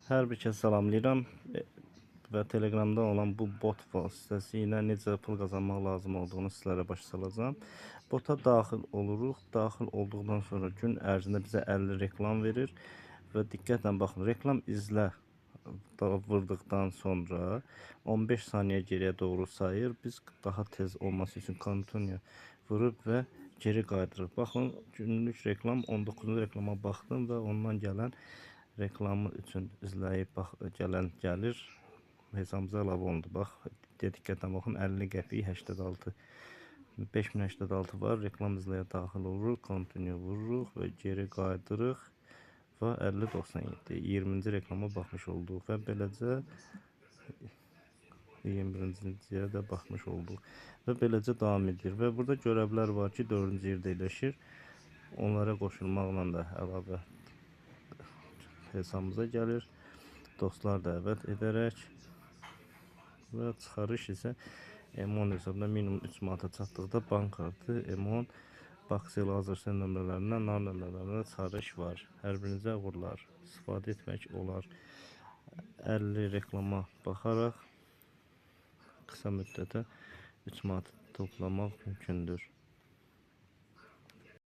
Hər bir kəs salamlayıram və Telegramda olan bu bot vasitəsilə necə pul qazanmaq lazım olduğunu sizlərə başa salacağam. Bota daxil oluruq. Daxil olduqdan sonra gün ərzində bizə 50 reklam verir və diqqətlə baxın. Reklam izlə vurduqdan sonra 15 saniyə geriyə doğru sayır. Biz daha tez olması üçün continue vurub və geri qaydırıq. Baxın, günlük reklam 19-cu reklama baxdım və ondan gələn reklamı üçün izləyib gələn gəlir. Hesabımıza əlavə olundu. Bax, diqqətlə baxın, 50 qəpik 86 5086 var. Reklam izləyə daxil oluruq, continue vururuq və geri qaydırıq və 5097 20-ci reklama baxmış olduq və beləcə 21-ciyə də baxmış olduq və beləcə davam edir və burada görevlər var ki, 4-cü yerdə yerləşir. Onlara qoşulmaqla da əlavə hesabımıza gəlir. Dostlar dəvət edərək və çıxarış isə M10 hesabına minimum 3 manata çatdıqda bank kartı, M10, Baksel Azərbaycan nömrələrindən, nar nömrələrinə çıxarış var. Hər birinizə uğurlar. İstifadə etmək olar. 50 reklama baxaraq qısa müddətə 3 manat toplamaq mümkündür.